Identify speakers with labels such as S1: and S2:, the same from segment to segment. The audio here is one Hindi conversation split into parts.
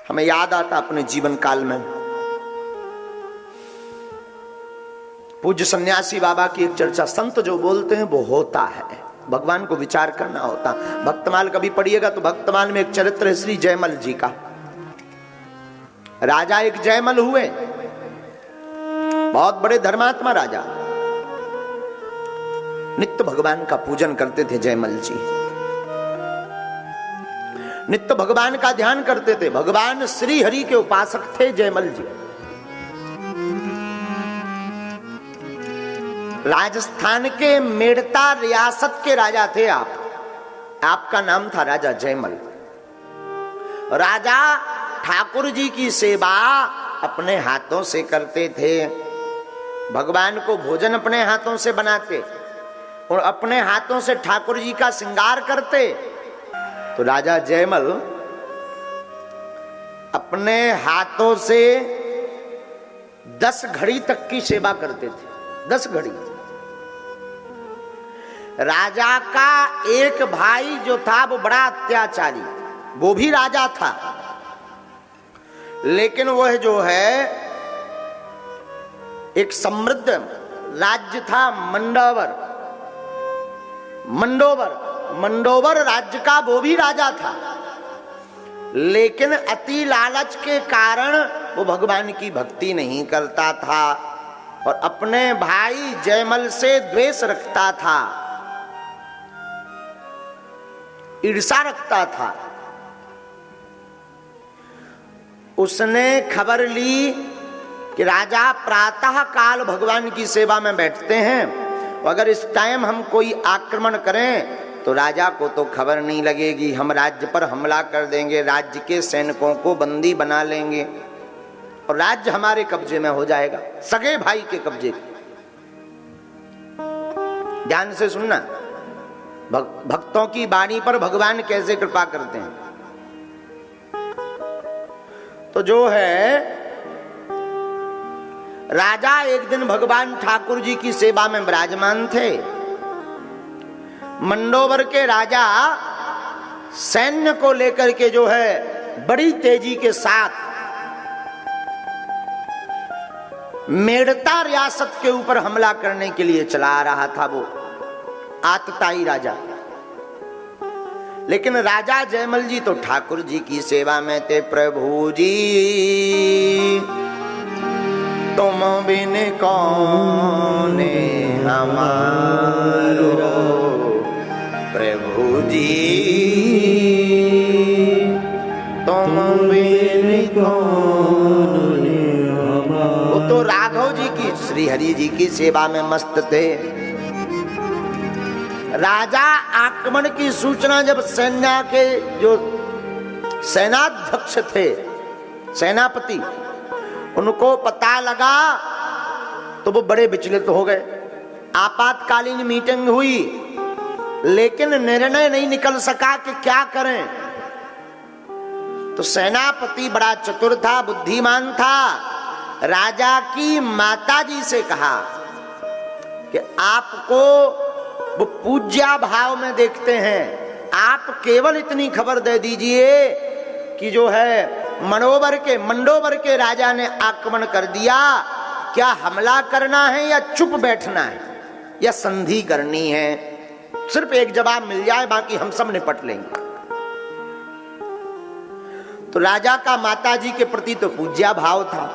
S1: हमें याद आता अपने जीवन काल में पूज्य सन्यासी बाबा की एक चर्चा, संत जो बोलते हैं वो होता है, भगवान को विचार करना होता। भक्तमाल कभी पढ़िएगा तो भक्तमाल में एक चरित्र है श्री जयमल जी का। राजा एक जयमल हुए, बहुत बड़े धर्मात्मा राजा, नित्य भगवान का पूजन करते थे जयमल जी, नित्य भगवान का ध्यान करते थे, भगवान श्री हरि के उपासक थे जयमल जी। राजस्थान के मेड़ता रियासत के राजा थे आप, आपका नाम था राजा जयमल। राजा ठाकुर जी की सेवा अपने हाथों से करते थे, भगवान को भोजन अपने हाथों से बनाते और अपने हाथों से ठाकुर जी का श्रृंगार करते। तो राजा जयमल अपने हाथों से 10 घड़ी तक की सेवा करते थे, 10 घड़ी। राजा का एक भाई जो था वो बड़ा अत्याचारी, वो भी राजा था, लेकिन वह जो है एक समृद्ध राज्य था मंडोवर राज्य का वो भी राजा था, लेकिन अति लालच के कारण वो भगवान की भक्ति नहीं करता था और अपने भाई जयमल से द्वेष रखता था, ईर्ष्या रखता था। उसने खबर ली कि राजा प्रातः काल भगवान की सेवा में बैठते हैं, अगर इस टाइम हम कोई आक्रमण करें तो राजा को तो खबर नहीं लगेगी, हम राज्य पर हमला कर देंगे, राज्य के सैनिकों को बंदी बना लेंगे और राज्य हमारे कब्जे में हो जाएगा, सगे भाई के कब्जे। ध्यान से सुनना, भक्तों की वाणी पर भगवान कैसे कृपा करते हैं। तो जो है राजा एक दिन भगवान ठाकुर जी की सेवा में विराजमान थे। मंडोवर के राजा सैन्य को लेकर के जो है बड़ी तेजी के साथ मेड़ता रियासत के ऊपर हमला करने के लिए चला रहा था, वो आतताई राजा। लेकिन राजा जयमल जी तो ठाकुर जी की सेवा में थे। प्रभु जी तुम बिन कौन हमारो, प्रभु जी तुम बिन कौन हमारो। वो तो राघव जी की, श्री हरि जी की सेवा में मस्त थे। राजा आक्रमण की सूचना जब सेना के जो सेनाध्यक्ष थे, सेनापति, उनको पता लगा तो वो बड़े विचलित हो गए। आपातकालीन मीटिंग हुई लेकिन निर्णय नहीं निकल सका कि क्या करें। तो सेनापति बड़ा चतुर था, बुद्धिमान था, राजा की माताजी से कहा कि आपको वो पूज्या भाव में देखते हैं, आप केवल इतनी खबर दे दीजिए कि जो है मंडोवर के राजा ने आक्रमण कर दिया, क्या हमला करना है या चुप बैठना है या संधि करनी है। सिर्फ एक जवाब मिल जाए, बाकी हम सब निपट लेंगे। तो राजा का माताजी के प्रति तो पूज्या भाव था।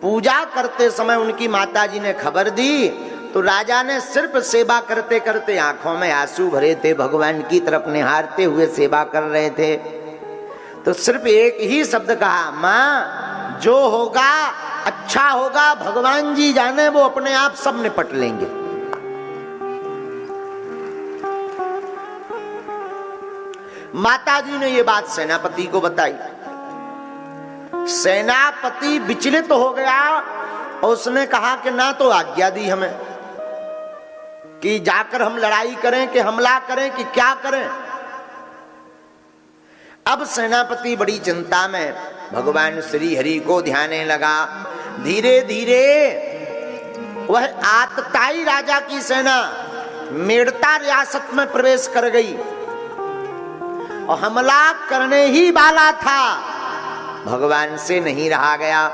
S1: पूजा करते समय उनकी माताजी ने खबर दी तो राजा ने सिर्फ सेवा करते करते आंखों में आंसू भरे थे, भगवान की तरफ निहारते हुए सेवा कर रहे थे। तो सिर्फ एक ही शब्द कहा, मां जो होगा अच्छा होगा, भगवान जी जाने, वो अपने आप सब निपट लेंगे। माताजी ने ये बात सेनापति को बताई। सेनापति विचलित हो गया और उसने कहा कि ना तो आज्ञा दी हमें कि जाकर हम लड़ाई करें कि हमला करें कि क्या करें। अब सेनापति बड़ी चिंता में भगवान श्री हरि को ध्याने लगा। धीरे धीरे वह आतताई राजा की सेना मेड़ता रियासत में प्रवेश कर गई और हमला करने ही वाला था भगवान से नहीं रहा गया।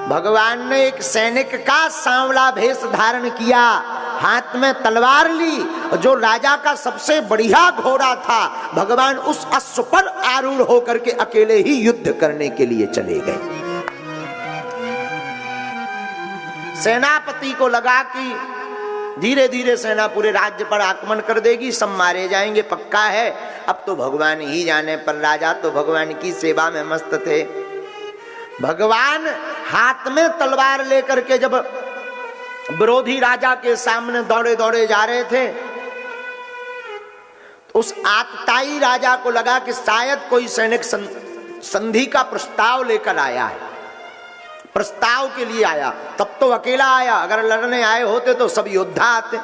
S1: भगवान ने एक सैनिक का सांवला भेष धारण किया, हाथ में तलवार ली, जो राजा का सबसे बढ़िया घोड़ा था, भगवान उस अश्व पर आरूढ़ होकर के अकेले ही युद्ध करने के लिए चले गए। सेनापति को लगा कि धीरे धीरे सेना पूरे राज्य पर आक्रमण कर देगी, सब मारे जाएंगे, पक्का है। अब तो भगवान ही जाने, पर राजा तो भगवान की सेवा में मस्त थे। भगवान हाथ में तलवार लेकर के जब विरोधी राजा के सामने दौड़े दौड़े जा रहे थे, तो उस आतताई राजा को लगा कि शायद कोई सैनिक संधि का प्रस्ताव लेकर आया है, प्रस्ताव के लिए आया। तब तो अकेला आया, अगर लड़ने आए होते तो सब योद्धा आते।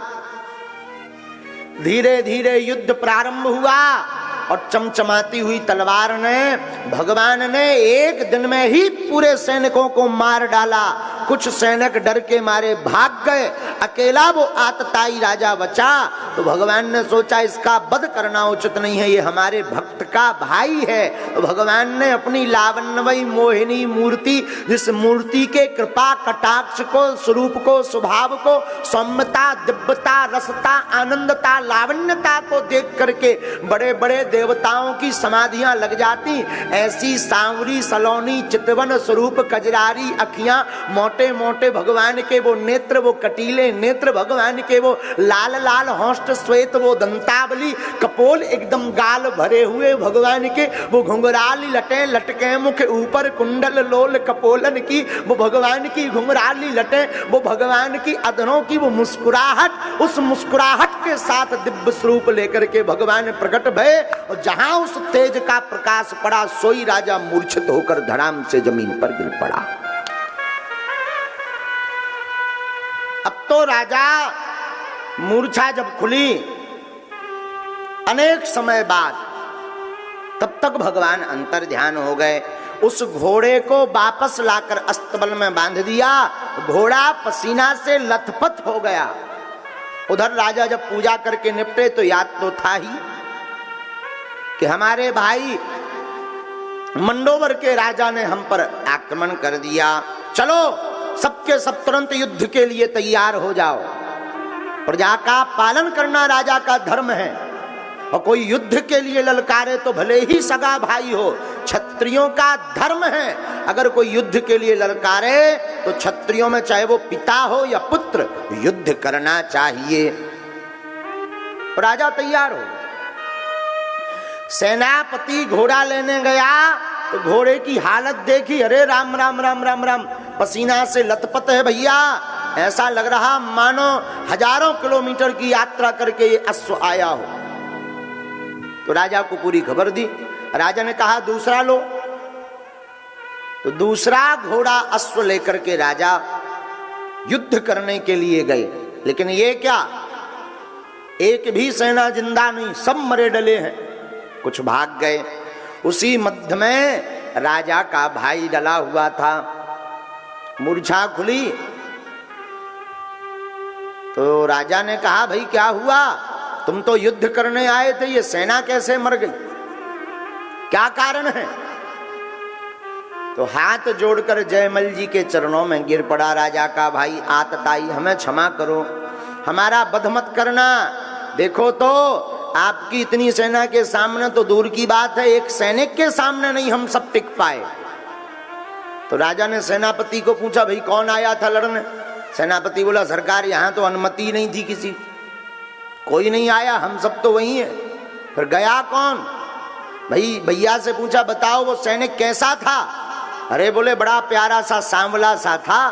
S1: धीरे धीरे युद्ध प्रारंभ हुआ और चमचमाती हुई तलवार ने भगवान ने एक दिन में ही पूरे सैनिकों को मार डाला। कुछ सैनिक डर के मारे भाग गए, अकेला वो आतताई राजा बचा। तो भगवान ने सोचा इसका वध करना उचित नहीं है, ये हमारे भक्त का भाई है। तो भगवान ने अपनी लावण्यमयी मोहिनी मूर्ति, जिस मूर्ति के कृपा कटाक्ष को, स्वरूप को, स्वभाव को, सौम्यता, दिव्यता, रसता, आनंदता, लावण्यता को देख करके बड़े बड़े देवताओं की समाधियां लग जाती। ऐसी सांवरी सलोनी चितवन स्वरूप कजरारी अखियां, मोटे मोटे भगवान के वो नेत्र, वो कटीले नेत्र भगवान के, वो लाल लाल होष्ठ श्वेत, वो दंतावली कपोल, एकदम गाल भरे हुए भगवान के, वो घुंघराली लटे लटके मुख ऊपर कुंडल लोल कपोलन की, वो भगवान की घुंघराली लटे, वो भगवान की अधरों की वो मुस्कुराहट, उस मुस्कुराहट के साथ दिव्य स्वरूप लेकर के भगवान प्रकट भये। और जहां उस तेज का प्रकाश पड़ा, सोई राजा मूर्छित होकर धड़ाम से जमीन पर गिर पड़ा। अब तो राजा मूर्छा जब खुली अनेक समय बाद, तब तक भगवान अंतर ध्यान हो गए। उस घोड़े को वापस लाकर अस्तबल में बांध दिया, घोड़ा पसीना से लथपथ हो गया। उधर राजा जब पूजा करके निपटे तो याद तो था ही कि हमारे भाई मंडोदर के राजा ने हम पर आक्रमण कर दिया, चलो सबके सब तुरंत युद्ध के लिए तैयार हो जाओ। प्रजा का पालन करना राजा का धर्म है, और कोई युद्ध के लिए ललकारे तो भले ही सगा भाई हो, क्षत्रियों का धर्म है। अगर कोई युद्ध के लिए ललकारे तो क्षत्रियों में चाहे वो पिता हो या पुत्र, युद्ध करना चाहिए। राजा तैयार हो, सेनापति घोड़ा लेने गया तो घोड़े की हालत देखी, अरे राम राम राम राम राम, पसीना से लथपथ है भैया, ऐसा लग रहा मानो हजारों किलोमीटर की यात्रा करके ये अश्व आया हो। तो राजा को पूरी खबर दी। राजा ने कहा दूसरा लो। तो दूसरा घोड़ा अश्व लेकर के राजा युद्ध करने के लिए गए। लेकिन ये क्या, एक भी सेना जिंदा नहीं, सब मरे डले हैं, कुछ भाग गए। उसी मध्य में राजा का भाई डला हुआ था। मूर्छा खुली तो राजा ने कहा भाई क्या हुआ, तुम तो युद्ध करने आए थे, ये सेना कैसे मर गई, क्या कारण है? तो हाथ जोड़कर जयमल जी के चरणों में गिर पड़ा राजा का भाई, आतताई हमें क्षमा करो, हमारा वध मत करना। देखो तो आपकी इतनी सेना के सामने तो दूर की बात है, एक सैनिक के सामने नहीं हम सब टिक पाए। तो राजा ने सेनापति को पूछा भाई कौन आया था लड़ने? सेनापति बोला सरकार यहाँ तो अनुमति नहीं थी किसी, कोई नहीं आया, हम सब तो वही है। फिर गया कौन? भाई भैया से पूछा बताओ वो सैनिक कैसा था? अरे बोले बड़ा प्यारा सा सांवला सा था,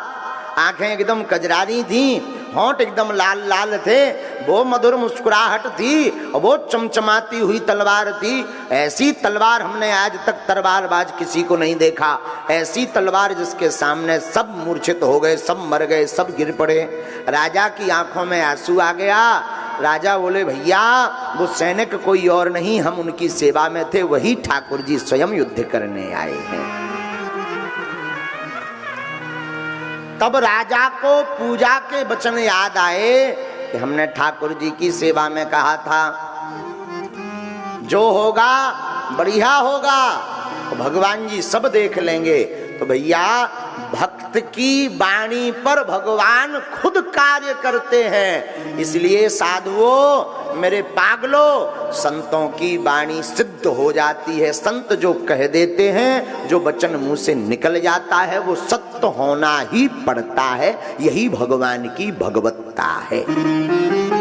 S1: आंखें एकदम कजरारी थी, होंठ एकदम लाल लाल थे, वो मधुर मुस्कुराहट थी, और वो चमचमाती हुई तलवार थी। ऐसी तलवार हमने आज तक तलवारबाज किसी को नहीं देखा, ऐसी तलवार जिसके सामने सब मूर्छित हो गए, सब मर गए, सब गिर पड़े। राजा की आंखों में आंसू आ गया। राजा बोले भैया वो सैनिक कोई और नहीं, हम उनकी सेवा में थे, वही ठाकुर जी स्वयं युद्ध करने आए हैं। तब राजा को पूजा के वचन याद आए कि हमने ठाकुर जी की सेवा में कहा था जो होगा बढ़िया होगा, भगवान जी सब देख लेंगे। तो भैया भक्त की वाणी पर भगवान खुद कार्य करते हैं। इसलिए साधुओं, मेरे पागलों, संतों की वाणी सिद्ध हो जाती है। संत जो कह देते हैं, जो वचन मुंह से निकल जाता है, वो सत्य होना ही पड़ता है। यही भगवान की भगवत्ता है।